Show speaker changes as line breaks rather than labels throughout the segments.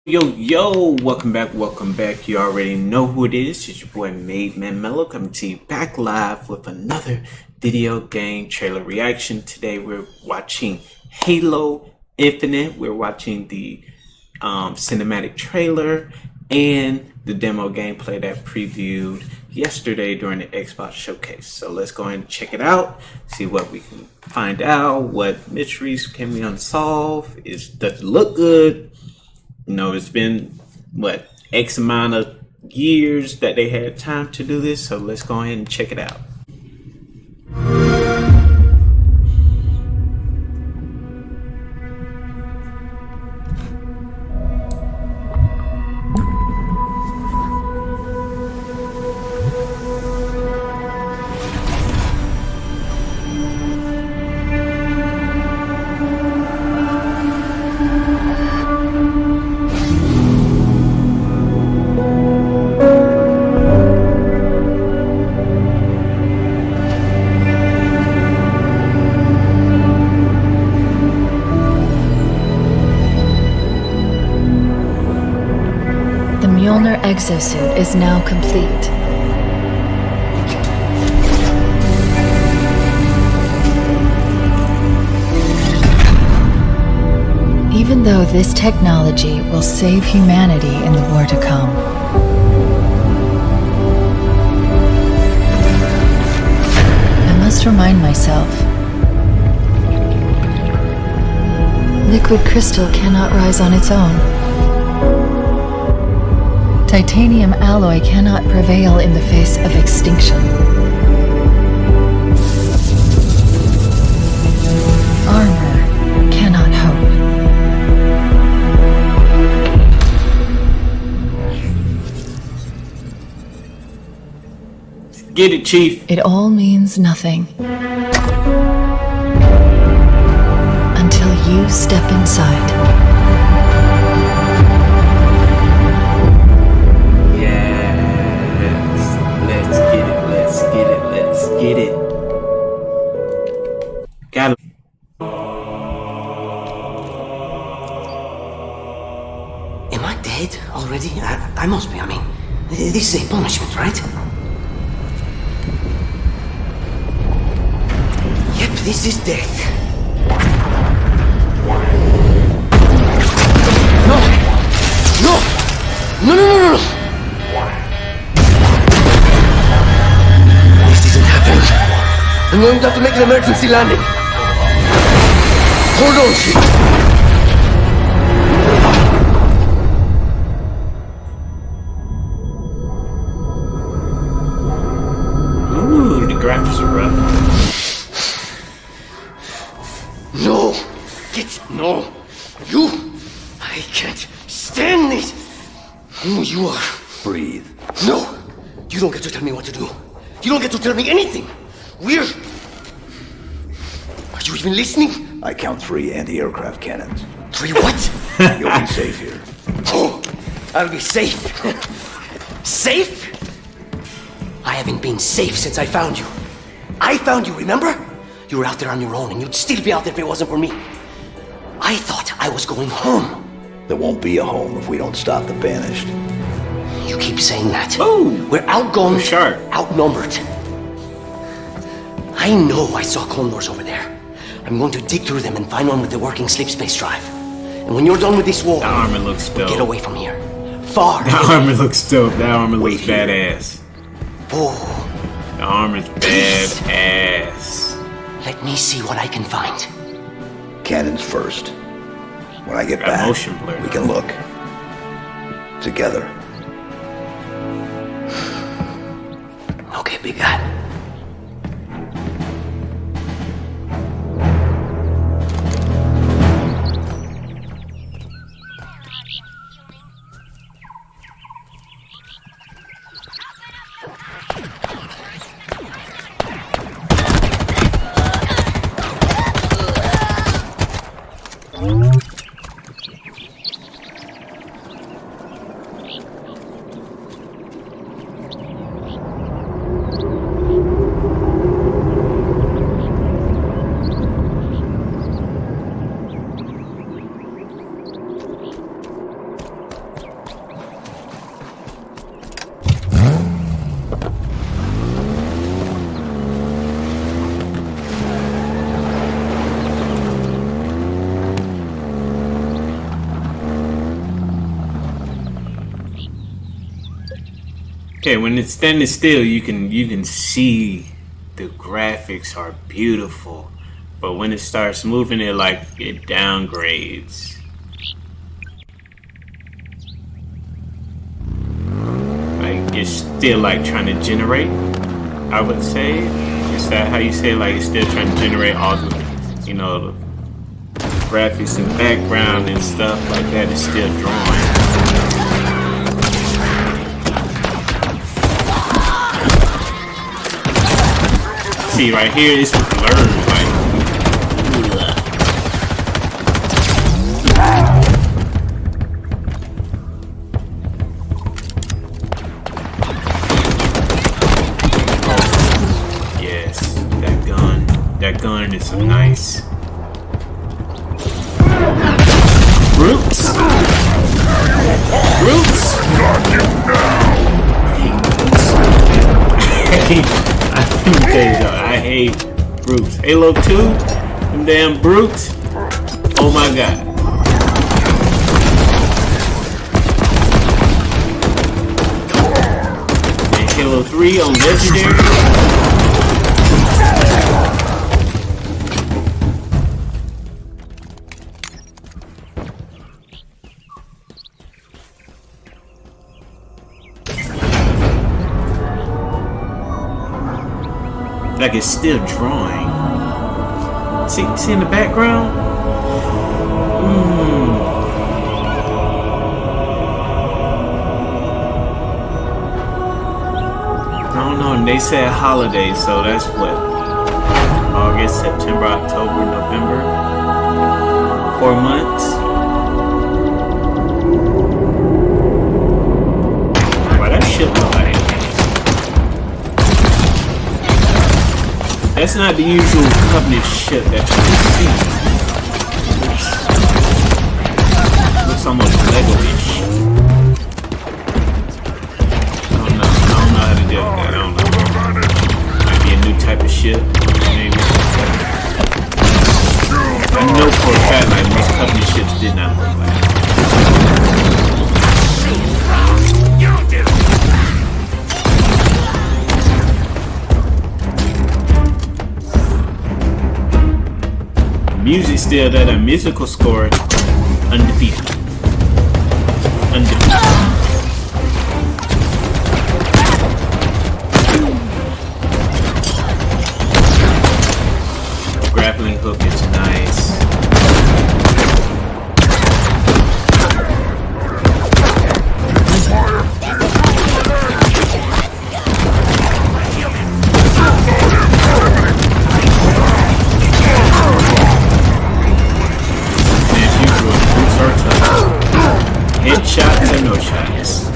Yo, welcome back. You already know who it is. It's your boy Made Man Mellow coming to you back live with another video game trailer reaction. Today we're watching Halo Infinite. We're watching the cinematic trailer and the demo gameplay that previewed yesterday during the Xbox showcase. So let's go ahead and check it out, see what we can find out, what mysteries can we unsolve. Does it look good? You know, it's been, X amount of years that they had time to do this, so let's go ahead and check it out.
The Mjolnir exosuit is now complete. Even though this technology will save humanity in the war to come, I must remind myself, liquid crystal cannot rise on its own. Titanium alloy cannot prevail in the face of extinction. Armor cannot hope.
Get it, Chief.
It all means nothing until you step inside.
Get it. Got it.
Am I dead already? I must be. I mean, this is a punishment, right? Yep, this is death. No! No! No, no, no, no! I'm going to have to make an emergency landing. Hold on, Chief.
Ooh, the graphics are rough.
No. No. You. I can't stand this. Who you are.
Breathe.
No. You don't get to tell me what to do. You don't get to tell me anything. We're... Are you even listening?
I count 3 anti-aircraft cannons.
3 what?
You'll be safe here.
Oh, I'll be safe. Safe? I haven't been safe since I found you. I found you, remember? You were out there on your own, and you'd still be out there if it wasn't for me. I thought I was going home.
There won't be a home if we don't stop the Banished.
You keep saying that.
Ooh,
we're outgunned,
sharp.
outnumbered. I know I saw Condors over there. I'm going to dig through them and find one with the working sleep space drive. And when you're done with this war,
the armor looks dope.
Get away from here. Far.
The armor looks dope. That armor looks badass.
Oh.
The armor's badass.
Let me see what I can find.
Cannons first. When I get
Got
back,
motion blur.
we can look. Together.
Okay, big guy.
Okay, when it's standing still, you can see the graphics are beautiful, but when it starts moving, it downgrades. Like it's still like trying to generate. I would say, is that how you say it? Like it's still trying to generate all the, the graphics and background and stuff like that. It's still drawing. See right here, it's blurred. Yes, that gun is nice. Roots. I hate brutes. Halo 2, them damn brutes. Oh my god. And Halo 3 on Legendary. Like it's still drawing. See in the background? I don't know, and they said holidays, so that's what? August, September, October, November. 4 months. Why that shit look like? That's not the usual Covenant ship that you see. Looks almost Lego-ish. I don't know how to deal with that. I don't know. Might be a new type of ship, maybe. I know for a fact like most Covenant ships did not look like that. Music still that a musical score undefeated. Grappling hook is nice. Headshots or no shots?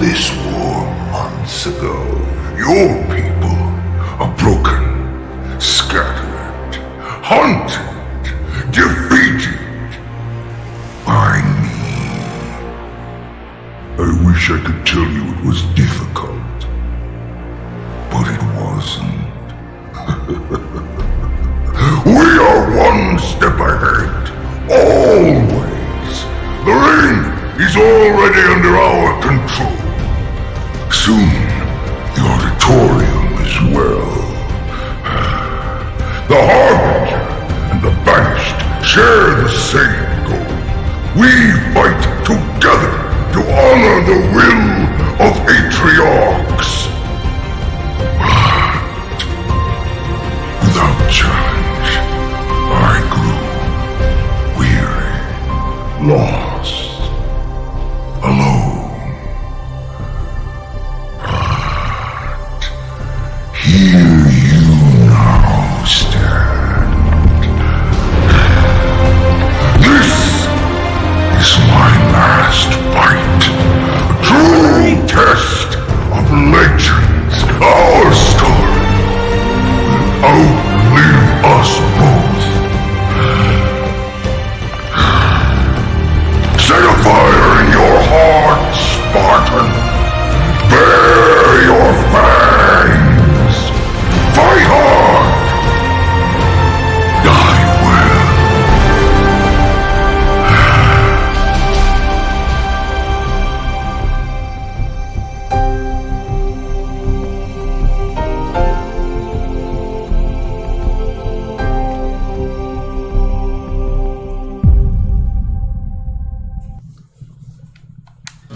This war months ago. Your people are broken, scattered, hunted, defeated by me. I wish I could tell you it was difficult, but it wasn't. We are one step ahead, always. The ring is already under our control. Soon, the auditorium as well. The Harbinger and the Banished share the same goal. We fight together to honor the will of Atriox. But without challenge, I grew weary, lost, alone. Here you now stand,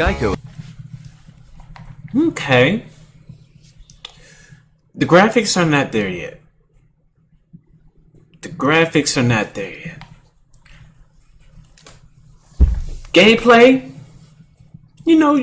Geico.
Okay. The graphics are not there yet. The graphics are not there yet. Gameplay, you know,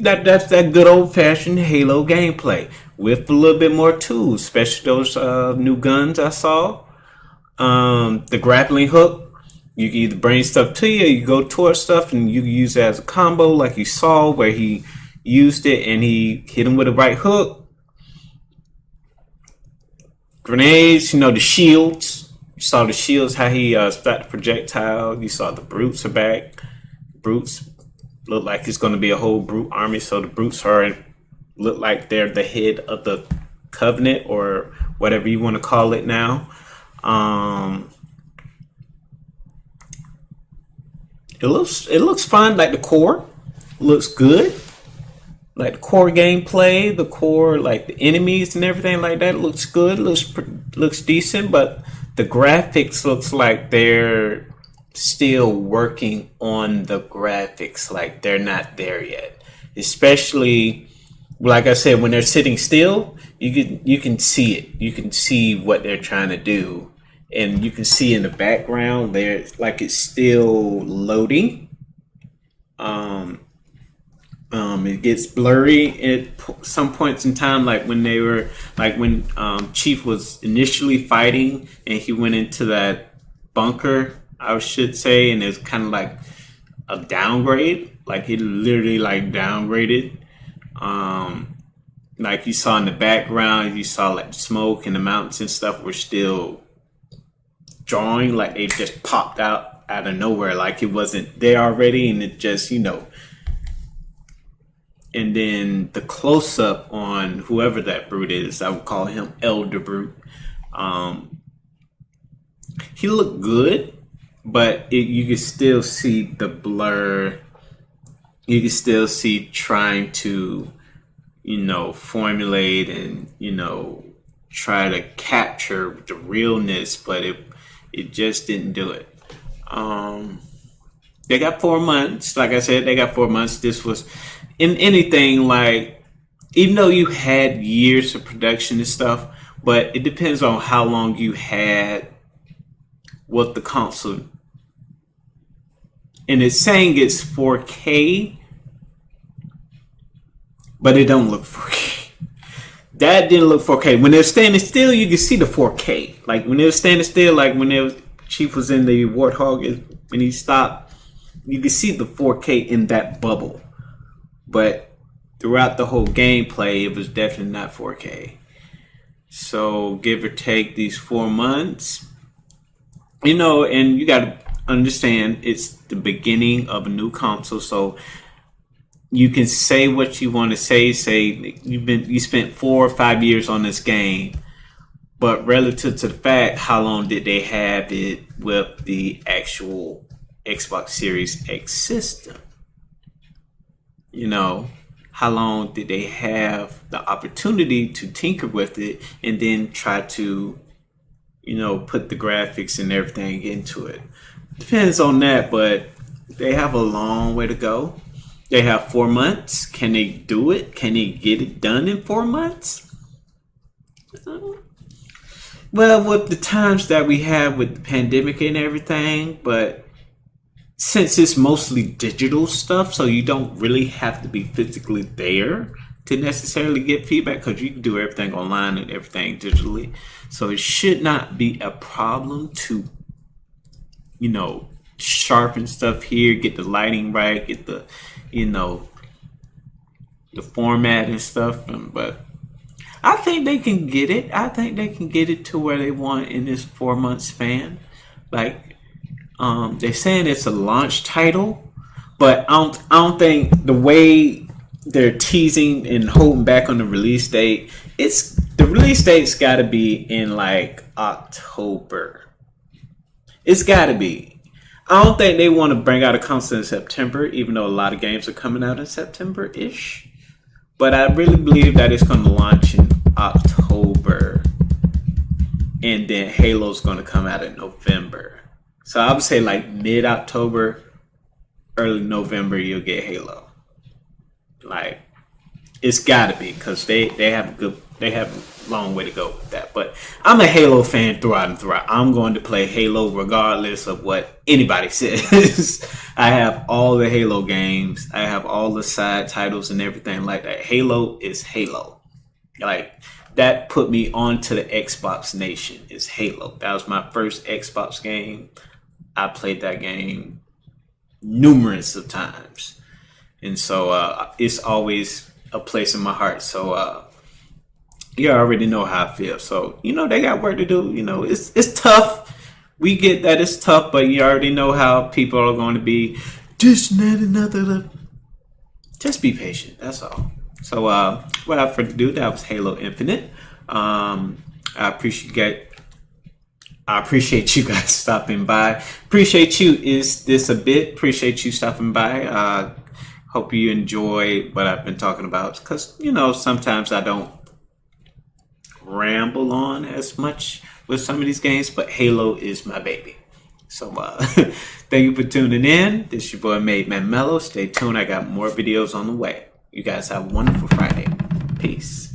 that's that good old fashioned Halo gameplay with a little bit more tools, especially those new guns I saw. The grappling hook, you can either bring stuff to you, or you go towards stuff, and you can use it as a combo, like you saw where he used it and he hit him with a right hook. Grenades, you know, the shields. You saw the shields, how he stopped the projectile. You saw the brutes are back. Brutes look like it's going to be a whole brute army, so the brutes look like they're the head of the Covenant or whatever you want to call it now. It looks fun. Like the core looks good. Like the core gameplay, the core, like the enemies and everything like that looks good. Looks decent, but the graphics looks like they're still working on the graphics. Like they're not there yet. Especially, like I said, when they're sitting still, you can see it. You can see what they're trying to do, and you can see in the background there, like it's still loading. It gets blurry at some points in time, like when Chief was initially fighting and he went into that bunker, I should say, and it's kind of like a downgrade. Like he literally like downgraded. Like you saw in the background, you saw like the smoke and the mountains and stuff were still drawing, like they just popped out of nowhere, like it wasn't there already, and it just, you know. And then the close-up on whoever that brute is, I would call him Elder Brute. He looked good, but you can still see the blur. You can still see trying to, you know, formulate and, you know, try to capture the realness, but it just didn't do it. They got 4 months. Like I said, they got 4 months. This was... in anything, like, even though you had years of production and stuff, but it depends on how long you had with the console. And it's saying it's 4K, but it don't look 4K. That didn't look 4K. When they're standing still, you can see the 4K. Like when they were standing still, like when Chief was in the Warthog, when he stopped, you can see the 4K in that bubble. But throughout the whole gameplay, it was definitely not 4K. So give or take these 4 months, you know, and you got to understand it's the beginning of a new console. So you can say what you want to say. Say you spent 4 or 5 years on this game, but relative to the fact, how long did they have it with the actual Xbox Series X system? You know, how long did they have the opportunity to tinker with it and then try to, you know, put the graphics and everything into it? Depends on that, but they have a long way to go. They have 4 months. Can they do it? Can they get it done in 4 months? Well, with the times that we have with the pandemic and everything, but since it's mostly digital stuff, so you don't really have to be physically there to necessarily get feedback, because you can do everything online and everything digitally. So it should not be a problem to, you know, sharpen stuff here, get the lighting right, get the, you know, the format and stuff. But I think they can get it. I think they can get it to where they want in this 4 month span. Like, they're saying it's a launch title, but I don't think the way they're teasing and holding back on the release date, the release date's got to be in like October. It's got to be. I don't think they want to bring out a console in September, even though a lot of games are coming out in September-ish. But I really believe that it's going to launch in October, and then Halo's going to come out in November. So I would say like mid-October, early November, you'll get Halo. Like, it's gotta be, because they have a long way to go with that. But I'm a Halo fan throughout and throughout. I'm going to play Halo regardless of what anybody says. I have all the Halo games. I have all the side titles and everything like that. Halo is Halo. Like, that put me onto the Xbox Nation, is Halo. That was my first Xbox game. I played that game numerous of times. And so it's always a place in my heart. So you already know how I feel. So, you know, they got work to do. You know, it's tough. We get that it's tough, but you already know how people are going to be. This and that and another. Just be patient. That's all. So without further ado, that was Halo Infinite. I appreciate you guys stopping by. Appreciate you. Is this a bit? Appreciate you stopping by. Hope you enjoy what I've been talking about, because, you know, sometimes I don't ramble on as much with some of these games, but Halo is my baby. So thank you for tuning in. This is your boy Made Man Mellow. Stay tuned. I got more videos on the way. You guys have a wonderful Friday. Peace.